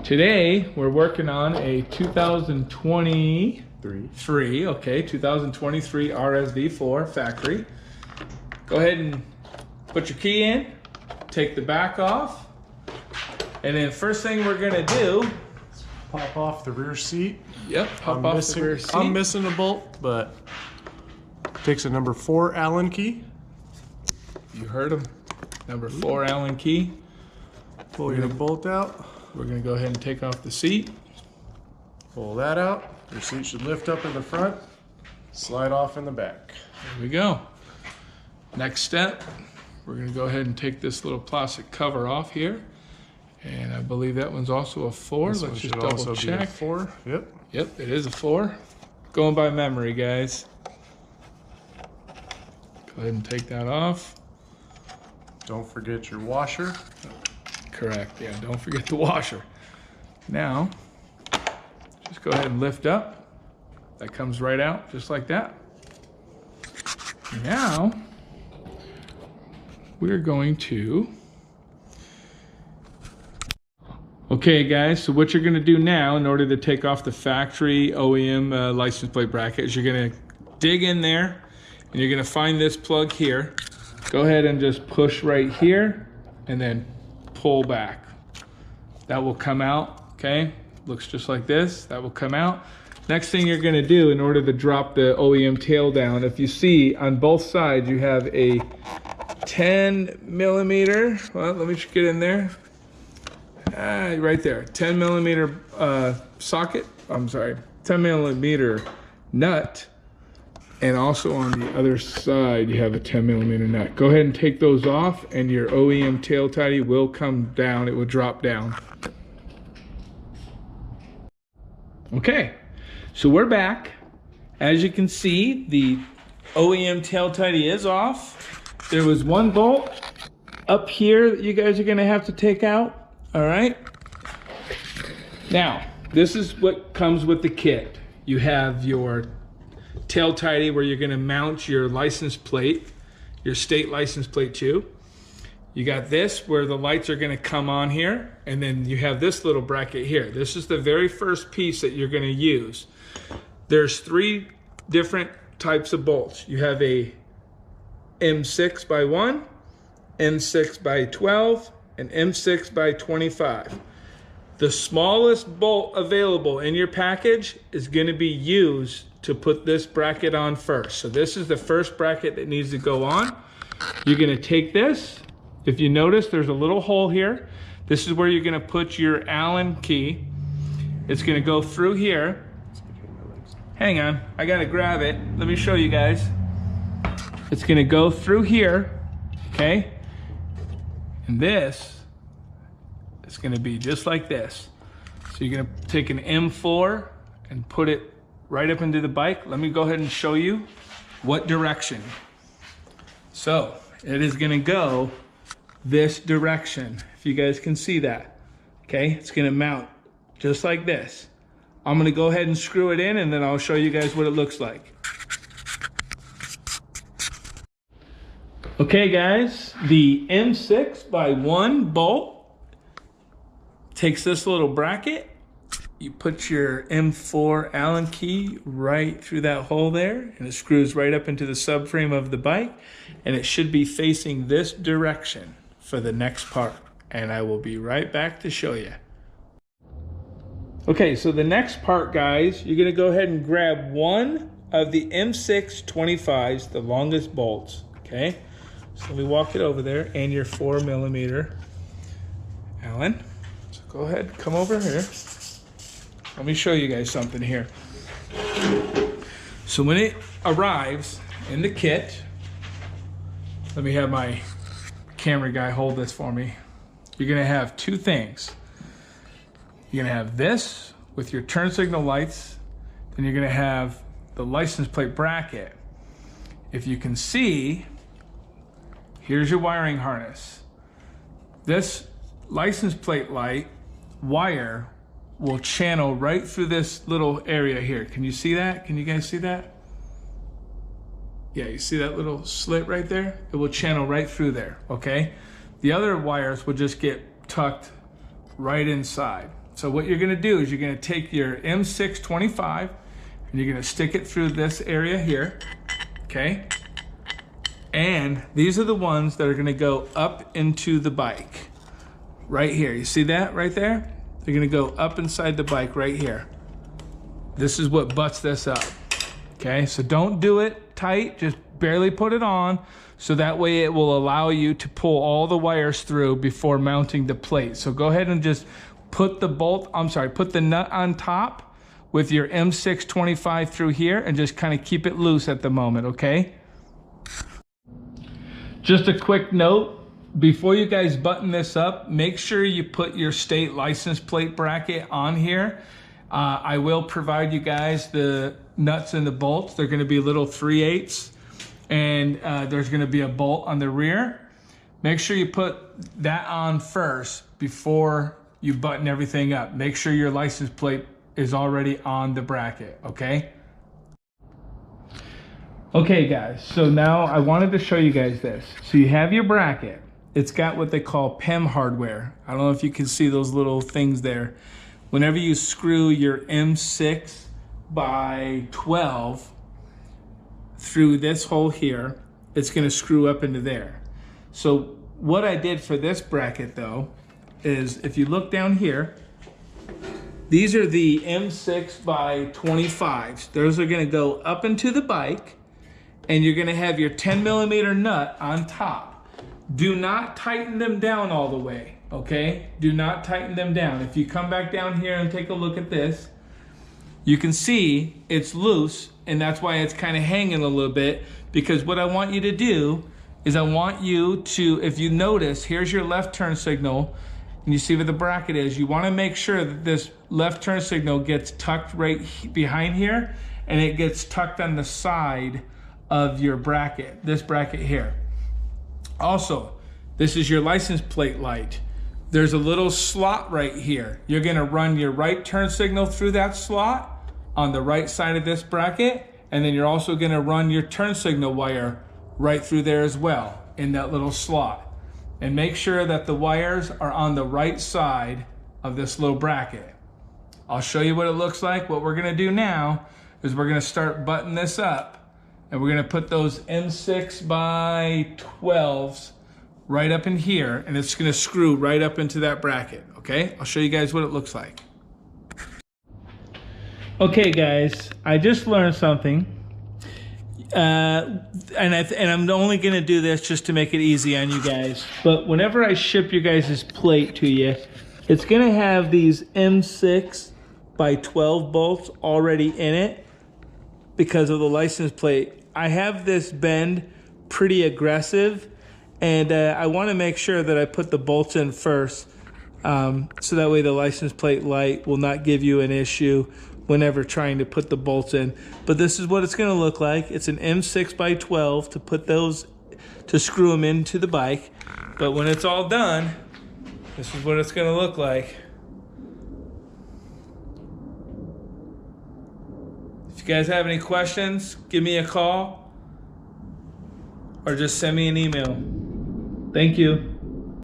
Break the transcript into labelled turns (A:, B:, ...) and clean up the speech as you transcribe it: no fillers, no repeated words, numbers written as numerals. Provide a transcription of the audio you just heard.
A: Today we're working on a 2023, 2023 RSV4 factory. Go ahead and put your key in, take the back off, and then first thing we're gonna do,
B: pop off the rear seat.
A: Yep, pop off the rear seat.
B: I'm missing a bolt, but takes a number 4 Allen key.
A: You heard him. Number 4 Allen key.
B: Pull your bolt out.
A: We're gonna go ahead and take off the seat.
B: Pull that out. Your seat should lift up in the front, slide off in the back.
A: There we go. Next step, we're gonna go ahead and take this little plastic cover off here. And I believe that one's also a 4. Let's just double check.
B: 4. Yep.
A: Yep, it is a 4. Going by memory, guys. Go ahead and take that off.
B: Don't forget your washer.
A: Correct, yeah, don't forget the washer. Now, just go ahead and lift up. That comes right out, just like that. Now, we're going to... Okay guys, so what you're gonna do now in order to take off the factory OEM license plate bracket is you're gonna dig in there and you're gonna find this plug here. Go ahead and just push right here and then pull back. That will come out, okay? Looks just like this, that will come out. Next thing you're gonna do in order to drop the OEM tail down, if you see on both sides you have a 10 millimeter, well, let me just get in there. Right there, 10 millimeter socket, 10 millimeter nut, and also on the other side you have a 10 millimeter nut. Go ahead and take those off and your OEM tail tidy will come down, it will drop down. Okay, so we're back. As you can see, the OEM tail tidy is off. There was one bolt up here that you guys are gonna have to take out. All right, now this is what comes with the kit. You have your tail tidy where you're going to mount your license plate, your state license plate too. You got this where the lights are going to come on here, and then you have this little bracket here. This is the very first piece that you're going to use. There's 3 different types of bolts. You have a M6 by 1, M6 by 12, and M6 by 25. The smallest bolt available in your package is going to be used to put this bracket on first. So this is the first bracket that needs to go on. You're going to take this. If you notice, there's a little hole here. This is where you're going to put your Allen key. It's going to go through here. Hang on, I got to grab it. Let me show you guys. It's going to go through here, okay? And this is going to be just like this. So you're going to take an M4 and put it right up into the bike. Let me go ahead and show you what direction. So it is going to go this direction, if you guys can see that. Okay, it's going to mount just like this. I'm going to go ahead and screw it in and then I'll show you guys what it looks like. Okay guys, the M6 by 1 bolt takes this little bracket. You put your M4 Allen key right through that hole there and it screws right up into the subframe of the bike, and it should be facing this direction for the next part, and I will be right back to show you. Okay, so the next part guys, you're gonna go ahead and grab one of the M6 25s, the longest bolts, okay? So let me walk it over there, and your 4 millimeter Allen. So go ahead, come over here. Let me show you guys something here. So when it arrives in the kit, let me have my camera guy hold this for me. You're gonna have 2 things. You're gonna have this with your turn signal lights, then you're gonna have the license plate bracket. If you can see, here's your wiring harness. This license plate light wire will channel right through this little area here. Can you see that? Can you guys see that? Yeah, you see that little slit right there? It will channel right through there, okay? The other wires will just get tucked right inside. So what you're gonna do is you're gonna take your M625 and you're gonna stick it through this area here, okay? And these are the ones that are gonna go up into the bike. Right here, you see that right there? They're gonna go up inside the bike right here. This is what butts this up, okay? So don't do it tight, just barely put it on, so that way it will allow you to pull all the wires through before mounting the plate. So go ahead and just put the put the nut on top with your M625 through here and just kind of keep it loose at the moment, okay? Just a quick note, before you guys button this up, make sure you put your state license plate bracket on here. I will provide you guys the nuts and the bolts. They're gonna be little 3/8, and there's gonna be a bolt on the rear. Make sure you put that on first before you button everything up. Make sure your license plate is already on the bracket, okay? Okay guys, so now I wanted to show you guys this. So you have your bracket. It's got what they call PEM hardware. I don't know if you can see those little things there. Whenever you screw your M6 by 12 through this hole here, it's gonna screw up into there. So what I did for this bracket though, is if you look down here, these are the M6 by 25s. Those are gonna go up into the bike, and you're gonna have your 10mm nut on top. Do not tighten them down all the way, okay? Do not tighten them down. If you come back down here and take a look at this, you can see it's loose, and that's why it's kind of hanging a little bit, because what I want you to do is I want you to, if you notice, here's your left turn signal, and you see where the bracket is. You wanna make sure that this left turn signal gets tucked right behind here, and it gets tucked on the side of your bracket, this bracket here. Also, this is your license plate light. There's a little slot right here. You're gonna run your right turn signal through that slot on the right side of this bracket, and then you're also gonna run your turn signal wire right through there as well, in that little slot. And make sure that the wires are on the right side of this little bracket. I'll show you what it looks like. What we're gonna do now is we're gonna start buttoning this up, and we're gonna put those M6 by 12s right up in here, and it's gonna screw right up into that bracket, okay? I'll show you guys what it looks like. Okay guys, I just learned something. And I'm only gonna do this just to make it easy on you guys. But whenever I ship you guys' plate to you, it's gonna have these M6 by 12 bolts already in it because of the license plate. I have this bend pretty aggressive, and I wanna make sure that I put the bolts in first, so that way the license plate light will not give you an issue whenever trying to put the bolts in. But this is what it's gonna look like. It's an M6 by 12 to put those, to screw them into the bike. But when it's all done, this is what it's gonna look like. If you guys have any questions, give me a call or just send me an email. Thank you.